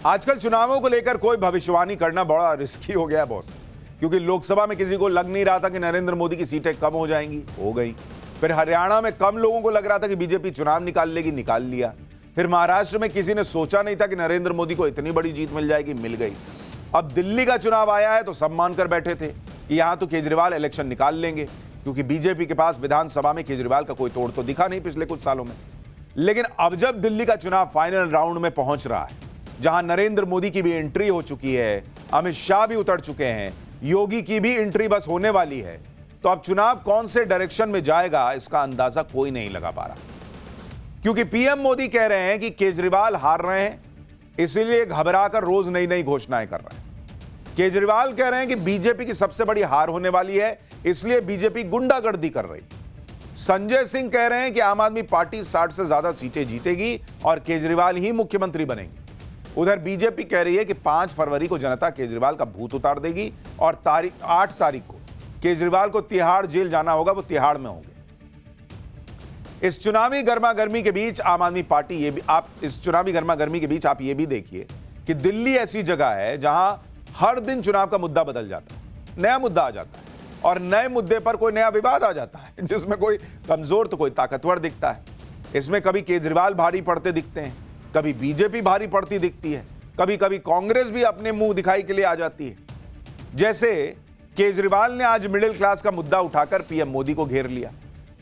आजकल चुनावों को लेकर कोई भविष्यवाणी करना बड़ा रिस्की हो गया बॉस, क्योंकि लोकसभा में किसी को लग नहीं रहा था कि नरेंद्र मोदी की सीटें कम हो जाएंगी, हो गई। फिर हरियाणा में कम लोगों को लग रहा था कि बीजेपी चुनाव निकाल लेगी, निकाल लिया। फिर महाराष्ट्र में किसी ने सोचा नहीं था कि नरेंद्र मोदी को इतनी बड़ी जीत मिल जाएगी, मिल गई। अब दिल्ली का चुनाव आया है तो सब मानकर बैठे थे कि यहां तो केजरीवाल इलेक्शन निकाल लेंगे, क्योंकि बीजेपी के पास विधानसभा में केजरीवाल का कोई तोड़ तो दिखा नहीं पिछले कुछ सालों में। लेकिन अब जब दिल्ली का चुनाव फाइनल राउंड में पहुंच रहा है, जहां नरेंद्र मोदी की भी एंट्री हो चुकी है, अमित शाह भी उतर चुके हैं, योगी की भी एंट्री बस होने वाली है, तो अब चुनाव कौन से डायरेक्शन में जाएगा इसका अंदाजा कोई नहीं लगा पा रहा। क्योंकि पीएम मोदी कह रहे हैं कि केजरीवाल हार रहे हैं, इसीलिए घबराकर रोज नई नई घोषणाएं कर रहे हैं। केजरीवाल कह रहे हैं कि बीजेपी की सबसे बड़ी हार होने वाली है, इसलिए बीजेपी गुंडागर्दी कर रही। संजय सिंह कह रहे हैं कि आम आदमी पार्टी 60 से ज्यादा सीटें जीतेगी और केजरीवाल ही मुख्यमंत्री बनेंगे। उधर बीजेपी कह रही है कि 5 फरवरी को जनता केजरीवाल का भूत उतार देगी और 8 तारीख को केजरीवाल को तिहाड़ जेल जाना होगा, वो तिहाड़ में होंगे। इस चुनावी गर्मागर्मी के बीच आम आदमी पार्टी आप ये भी देखिए कि दिल्ली ऐसी जगह है जहां हर दिन चुनाव का मुद्दा बदल जाता है, नया मुद्दा आ जाता है और नए मुद्दे पर कोई नया विवाद आ जाता है, जिसमें कोई कमजोर तो कोई ताकतवर दिखता है। इसमें कभी केजरीवाल भारी पड़ते दिखते हैं, कभी बीजेपी भारी पड़ती दिखती है, कभी कभी कांग्रेस भी अपने मुंह दिखाई के लिए आ जाती है। जैसे केजरीवाल ने आज मिडिल क्लास का मुद्दा उठाकर पीएम मोदी को घेर लिया।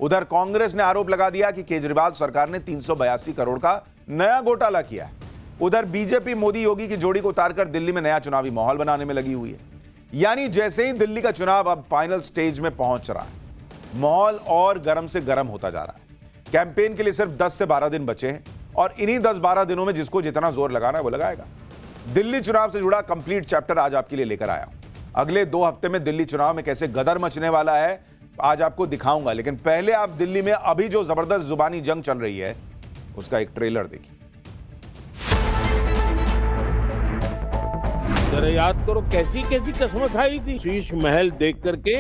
उधर कांग्रेस ने आरोप लगा दिया कि केजरीवाल सरकार ने 382 करोड़ का नया घोटाला किया है। उधर बीजेपी मोदी योगी की जोड़ी को उतारकर दिल्ली में नया चुनावी माहौल बनाने में लगी हुई है। यानी जैसे ही दिल्ली का चुनाव अब फाइनल स्टेज में पहुंच रहा है, माहौल और गर्म से गर्म होता जा रहा है। कैंपेन के लिए सिर्फ 10 से 12 दिन बचे हैं और इन्हीं 10-12 दिनों में जिसको जितना जोर लगाना है वो लगाएगा। दिल्ली चुनाव से जुड़ा कंप्लीट चैप्टर आज आपके लिए लेकर आया हूं। अगले 2 हफ्ते में दिल्ली चुनाव में कैसे गदर मचने वाला है आज आपको दिखाऊंगा, लेकिन पहले आप दिल्ली में अभी जो जबरदस्त जुबानी जंग चल रही है उसका एक ट्रेलर देखिए। जरा याद करो कैसी कैसी कसमें खाई थी। शीश महल देख करके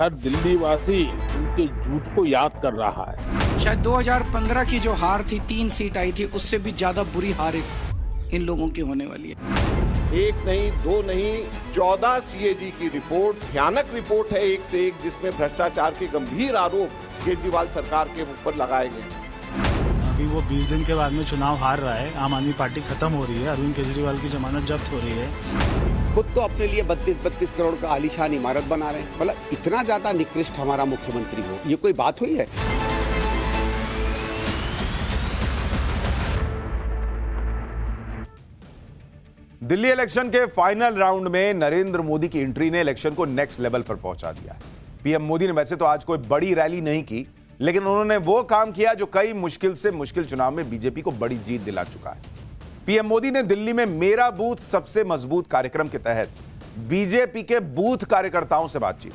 हर दिल्ली वासी उनके झूठ को याद कर रहा है। शायद 2015 की जो हार थी, 3 सीट आई थी, उससे भी ज्यादा बुरी हार इन लोगों की होने वाली है। 1 नहीं 2 नहीं 14 सीएजी की रिपोर्ट, भयानक रिपोर्ट है एक से एक, जिसमें भ्रष्टाचार के गंभीर आरोप केजरीवाल सरकार के ऊपर लगाए गए। अभी वो 20 दिन के बाद में चुनाव हार रहा है, आम आदमी पार्टी खत्म हो रही है, अरविंद केजरीवाल की जमानत जब्त हो रही है। खुद तो अपने लिए 32 करोड़ का आलीशान इमारत बना रहे हैं। मतलब इतना ज्यादा निकृष्ट हमारा मुख्यमंत्री हो, ये कोई बात हुई है? दिल्ली इलेक्शन के फाइनल राउंड में नरेंद्र मोदी की एंट्री ने इलेक्शन को नेक्स्ट लेवल पर पहुंचा दिया। पीएम मोदी ने वैसे तो आज कोई बड़ी रैली नहीं की, लेकिन उन्होंने वो काम किया जो कई मुश्किल से मुश्किल चुनाव में बीजेपी को बड़ी जीत दिला चुका है। पीएम मोदी ने दिल्ली में मेरा बूथ सबसे मजबूत कार्यक्रम के तहत बीजेपी के बूथ कार्यकर्ताओं से बातचीत।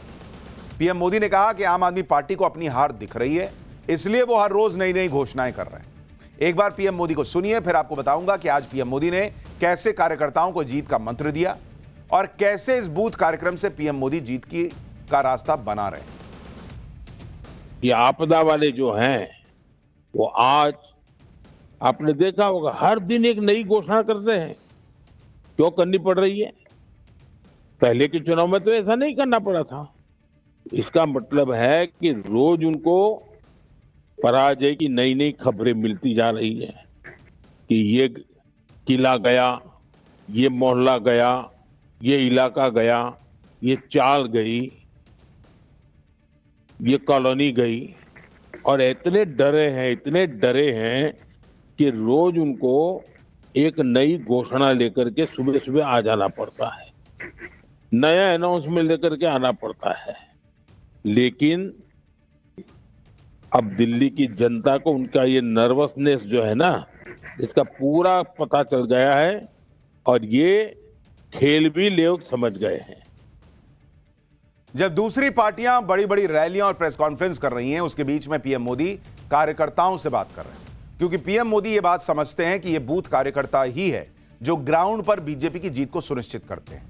पीएम मोदी ने कहा कि आम आदमी पार्टी को अपनी हार दिख रही है, इसलिए वो हर रोज नई नई घोषणाएं कर रहे हैं। एक बार पीएम मोदी को सुनिए, फिर आपको बताऊंगा कि आज पीएम मोदी ने कैसे कार्यकर्ताओं को जीत का मंत्र दिया और कैसे इस बूथ कार्यक्रम से पीएम मोदी जीत का रास्ता बना रहे हैं। ये आपदा वाले जो हैं वो आज आपने देखा होगा हर दिन एक नई घोषणा करते हैं। क्यों करनी पड़ रही है? पहले के चुनाव में तो ऐसा नहीं करना पड़ा था। इसका मतलब है कि रोज उनको पराजय की नई नई खबरें मिलती जा रही है कि ये किला गया, ये मोहल्ला गया, ये इलाका गया, ये चाल गई, ये कॉलोनी गई, और इतने डरे हैं कि रोज उनको एक नई घोषणा लेकर के सुबह सुबह आ जाना पड़ता है, नया अनाउंसमेंट लेकर के आना पड़ता है। लेकिन अब दिल्ली की जनता को उनका ये नर्वसनेस जो है ना, इसका पूरा पता चल गया है और ये खेल भी लोग समझ गए हैं। जब दूसरी पार्टियां बड़ी बड़ी रैलियां और प्रेस कॉन्फ्रेंस कर रही हैं, उसके बीच में पीएम मोदी कार्यकर्ताओं से बात कर रहे हैं, क्योंकि पीएम मोदी ये बात समझते हैं कि ये बूथ कार्यकर्ता ही है जो ग्राउंड पर बीजेपी की जीत को सुनिश्चित करते हैं।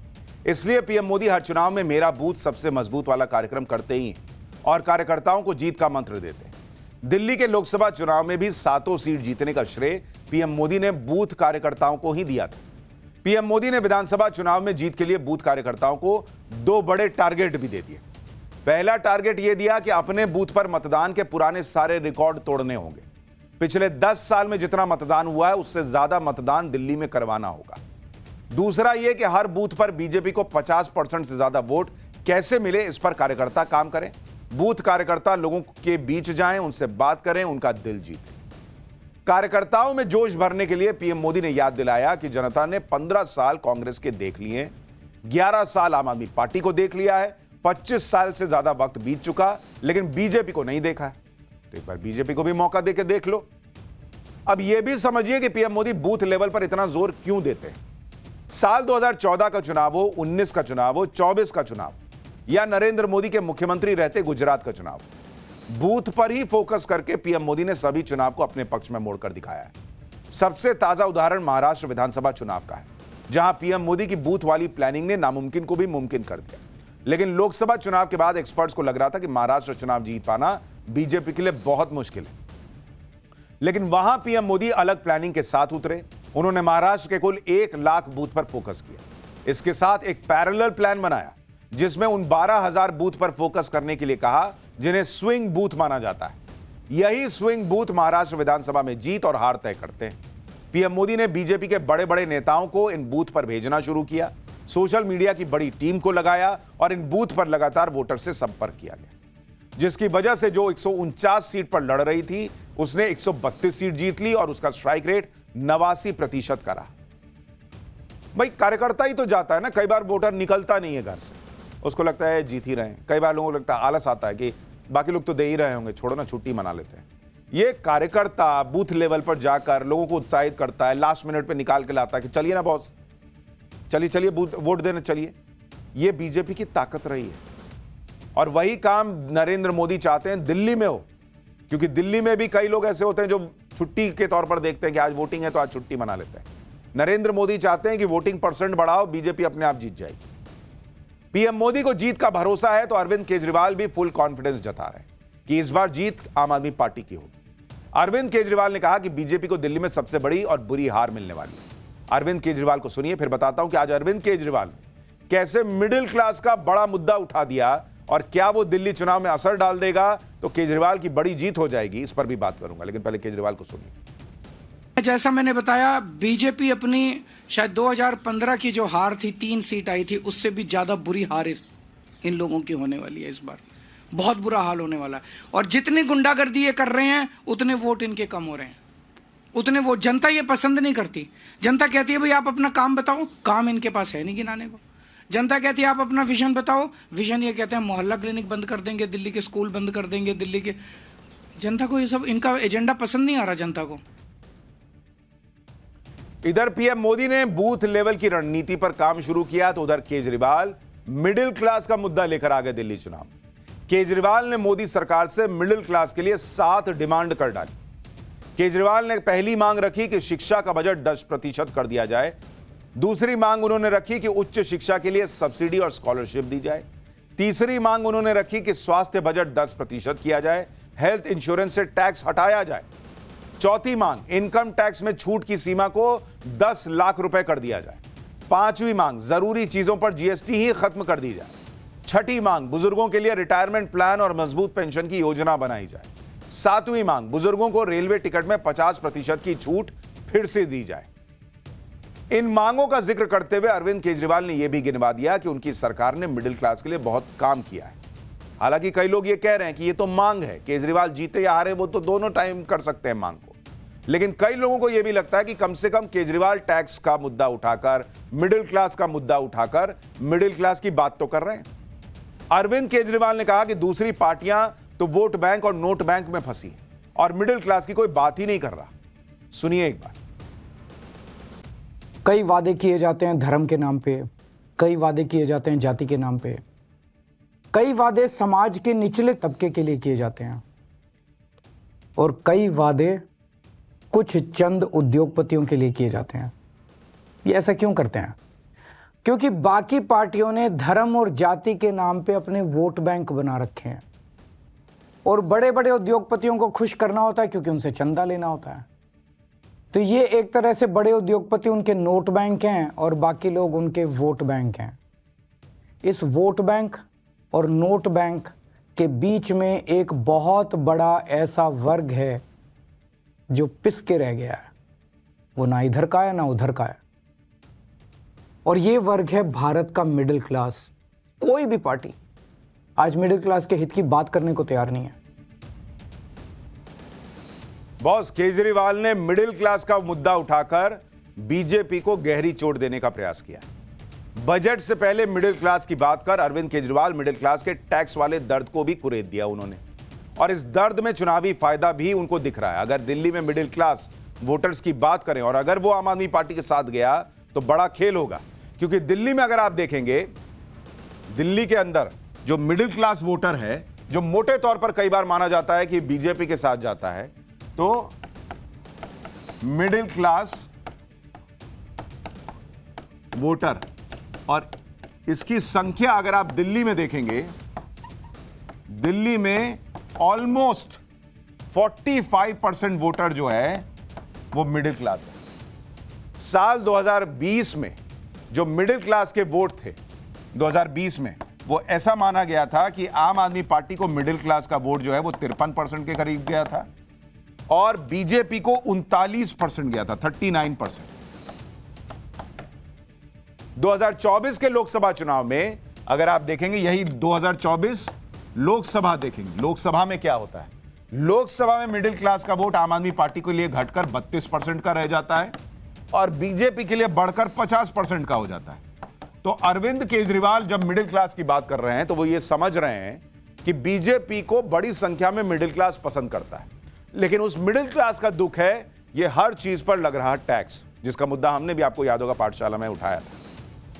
इसलिए पीएम मोदी हर चुनाव में मेरा बूथ सबसे मजबूत वाला कार्यक्रम करते ही हैं और कार्यकर्ताओं को जीत का मंत्र देते हैं। दिल्ली के लोकसभा चुनाव में भी 7 सीट जीतने का श्रेय पीएम मोदी ने बूथ कार्यकर्ताओं को ही दिया था। पीएम मोदी ने विधानसभा चुनाव में जीत के लिए बूथ कार्यकर्ताओं को 2 बड़े टारगेट भी दे दिए। पहला टारगेट यह दिया कि अपने बूथ पर मतदान के पुराने सारे रिकॉर्ड तोड़ने होंगे। पिछले 10 साल में जितना मतदान हुआ है उससे ज्यादा मतदान दिल्ली में करवाना होगा। दूसरा यह कि हर बूथ पर बीजेपी को 50% से ज्यादा वोट कैसे मिले, इस पर कार्यकर्ता काम करें। बूथ कार्यकर्ता लोगों के बीच जाएं, उनसे बात करें, उनका दिल जीतें। कार्यकर्ताओं में जोश भरने के लिए पीएम मोदी ने याद दिलाया कि जनता ने 15 साल कांग्रेस के देख लिए, 11 साल आम आदमी पार्टी को देख लिया है, 25 साल से ज्यादा वक्त बीत चुका, लेकिन बीजेपी को नहीं देखा है। तो एक बार बीजेपी को भी मौका देके देख लो। अब यह भी समझिए कि पीएम मोदी बूथ लेवल पर इतना जोर क्यों देते हैं। साल 2014 का चुनाव हो, 19 का चुनाव हो, 24 का चुनाव या नरेंद्र मोदी के मुख्यमंत्री रहते गुजरात का चुनाव, बूथ पर ही फोकस करके पीएम मोदी ने सभी चुनाव को अपने पक्ष में मोड़कर दिखाया है। सबसे ताजा उदाहरण महाराष्ट्र विधानसभा चुनाव का है, जहां पीएम मोदी की बूथ वाली प्लानिंग ने नामुमकिन को भी मुमकिन कर दिया। लेकिन लोकसभा चुनाव के बाद एक्सपर्ट्स को लग रहा था कि महाराष्ट्र चुनाव जीत पाना बीजेपी के लिए बहुत मुश्किल है। लेकिन वहां पीएम मोदी अलग प्लानिंग के साथ उतरे। उन्होंने महाराष्ट्र के कुल 1 लाख बूथ पर फोकस किया। इसके साथ एक पैरेलल प्लान बनाया जिसमें उन 12,000 बूथ पर फोकस करने के लिए कहा जिन्हें स्विंग बूथ माना जाता है। यही स्विंग बूथ महाराष्ट्र विधानसभा में जीत और हार तय करते हैं। पीएम मोदी ने बीजेपी के बड़े बड़े नेताओं को इन बूथ पर भेजना शुरू किया, सोशल मीडिया की बड़ी टीम को लगाया और इन बूथ पर लगातार वोटर से संपर्क किया गया, जिसकी वजह से जो 149 सीट पर लड़ रही थी उसने 132 सीट जीत ली और उसका स्ट्राइक रेट 89% का रहा। भाई कार्यकर्ता ही तो जाता है ना, कई बार वोटर निकलता नहीं है घर से, उसको लगता है जीत ही रहे हैं। कई बार लोगों को लगता है, आलस आता है कि बाकी लोग तो दे ही रहे होंगे, छोड़ो ना छुट्टी मना लेते हैं। ये कार्यकर्ता बूथ लेवल पर जाकर लोगों को उत्साहित करता है, लास्ट मिनट पे निकाल के लाता है कि चलिए ना बॉस, चलिए वोट देने चलिए। ये बीजेपी की ताकत रही है और वही काम नरेंद्र मोदी चाहते हैं दिल्ली में हो, क्योंकि दिल्ली में भी कई लोग ऐसे होते हैं जो छुट्टी के तौर पर देखते हैं कि आज वोटिंग है तो आज छुट्टी मना लेते हैं। नरेंद्र मोदी चाहते हैं कि वोटिंग परसेंट बढ़ाओ, बीजेपी अपने आप जीत जाएगी। पीएम मोदी को जीत का भरोसा है तो अरविंद केजरीवाल भी फुल कॉन्फिडेंस जता रहे हैं कि इस बार जीत आम आदमी पार्टी की होगी। अरविंद केजरीवाल ने कहा कि बीजेपी को दिल्ली में सबसे बड़ी और बुरी हार मिलने वाली है। अरविंद केजरीवाल को सुनिए, फिर बताता हूं कि आज अरविंद केजरीवाल ने कैसे मिडिल क्लास का बड़ा मुद्दा उठा दिया और क्या वो दिल्ली चुनाव में असर डाल देगा तो केजरीवाल की बड़ी जीत हो जाएगी, इस पर भी बात करूंगा। लेकिन पहले केजरीवाल को सुनिए। जैसा मैंने बताया, बीजेपी अपनी शायद 2015 की जो हार थी, 3 सीट आई थी, उससे भी ज्यादा बुरी हार इन लोगों की होने वाली है। इस बार बहुत बुरा हाल होने वाला है और जितनी गुंडागर्दी ये कर रहे हैं उतने वोट इनके कम हो रहे हैं, उतने वोट। जनता ये पसंद नहीं करती। जनता कहती है भाई आप अपना काम बताओ, काम इनके पास है नहीं गिनाने को। जनता कहती है आप अपना विजन बताओ, विजन ये कहते हैं मोहल्ला क्लिनिक बंद कर देंगे, दिल्ली के स्कूल बंद कर देंगे, दिल्ली के। जनता को ये सब, इनका एजेंडा पसंद नहीं आ रहा जनता को। इधर पीएम मोदी ने बूथ लेवल की रणनीति पर काम शुरू किया तो उधर केजरीवाल मिडिल क्लास का मुद्दा लेकर आ गए दिल्ली चुनाव। केजरीवाल ने मोदी सरकार से मिडिल क्लास के लिए 7 डिमांड कर डाली। केजरीवाल ने पहली मांग रखी कि शिक्षा का बजट 10% कर दिया जाए। दूसरी मांग उन्होंने रखी कि उच्च शिक्षा के लिए सब्सिडी और स्कॉलरशिप दी जाए। तीसरी मांग उन्होंने रखी कि स्वास्थ्य बजट 10% किया जाए, हेल्थ इंश्योरेंस से टैक्स हटाया जाए। चौथी मांग, इनकम टैक्स में छूट की सीमा को 10 लाख रुपए कर दिया जाए। पांचवी मांग, जरूरी चीजों पर जीएसटी ही खत्म कर दी जाए। छठी मांग, बुजुर्गों के लिए रिटायरमेंट प्लान और मजबूत पेंशन की योजना बनाई जाए। सातवीं मांग, बुजुर्गों को रेलवे टिकट में 50% की छूट फिर से दी जाए। इन मांगों का जिक्र करते हुए अरविंद केजरीवाल ने यह भी गिनवा दिया कि उनकी सरकार ने मिडिल क्लास के लिए बहुत काम किया है। हालांकि कई लोग ये कह रहे हैं कि ये तो मांग है, केजरीवाल जीते या हारे वो तो दोनों टाइम कर सकते हैं मांग को। लेकिन कई लोगों को यह भी लगता है कि कम से कम केजरीवाल टैक्स का मुद्दा उठाकर, मिडिल क्लास का मुद्दा उठाकर मिडिल क्लास की बात तो कर रहे हैं। अरविंद केजरीवाल ने कहा कि दूसरी पार्टियां तो वोट बैंक और नोट बैंक में फंसी और मिडिल क्लास की कोई बात ही नहीं कर रहा। सुनिए एक बार। कई वादे किए जाते हैं धर्म के नाम पे, कई वादे किए जाते हैं जाति के नाम पे, कई वादे समाज के निचले तबके के लिए किए जाते हैं और कई वादे कुछ चंद उद्योगपतियों के लिए किए जाते हैं। ये ऐसा क्यों करते हैं? क्योंकि बाकी पार्टियों ने धर्म और जाति के नाम पे अपने वोट बैंक बना रखे हैं और बड़े बड़े उद्योगपतियों को खुश करना होता है क्योंकि उनसे चंदा लेना होता है। तो ये एक तरह से बड़े उद्योगपति उनके नोट बैंक हैं और बाकी लोग उनके वोट बैंक हैं। इस वोट बैंक और नोट बैंक के बीच में एक बहुत बड़ा ऐसा वर्ग है जो पिस के रह गया है, वो ना इधर का है ना उधर का है, और ये वर्ग है भारत का मिडिल क्लास। कोई भी पार्टी आज मिडिल क्लास के हित की बात करने को तैयार नहीं है। बॉस, केजरीवाल ने मिडिल क्लास का मुद्दा उठाकर बीजेपी को गहरी चोट देने का प्रयास किया। बजट से पहले मिडिल क्लास की बात कर अरविंद केजरीवाल मिडिल क्लास के टैक्स वाले दर्द को भी कुरेद दिया उन्होंने, और इस दर्द में चुनावी फायदा भी उनको दिख रहा है। अगर दिल्ली में मिडिल क्लास वोटर्स की बात करें और अगर वो आम आदमी पार्टी के साथ गया तो बड़ा खेल होगा, क्योंकि दिल्ली में अगर आप देखेंगे, दिल्ली के अंदर जो मिडिल क्लास वोटर है, जो मोटे तौर पर कई बार माना जाता है कि बीजेपी के साथ जाता है, तो मिडिल क्लास वोटर और इसकी संख्या अगर आप दिल्ली में देखेंगे, दिल्ली में ऑलमोस्ट 45% वोटर जो है वो मिडिल क्लास है। साल 2020 में जो मिडिल क्लास के वोट थे 2020 में, वो ऐसा माना गया था कि आम आदमी पार्टी को मिडिल क्लास का वोट जो है वो 53% के करीब गया था और बीजेपी को 39% गया था, 39%। 2024 के लोकसभा चुनाव में अगर आप देखेंगे, यही 2024 लोकसभा देखेंगे, लोकसभा में क्या होता है, लोकसभा में मिडिल क्लास का वोट आम आदमी पार्टी के लिए घटकर 32% का रह जाता है और बीजेपी के लिए बढ़कर 50% का हो जाता है। तो अरविंद केजरीवाल जब मिडिल क्लास की बात कर रहे हैं तो वो ये समझ रहे हैं कि बीजेपी को बड़ी संख्या में मिडिल क्लास पसंद करता है, लेकिन उस मिडिल क्लास का दुख है ये हर चीज पर लग रहा टैक्स, जिसका मुद्दा हमने भी आपको याद होगा पाठशाला में उठाया था।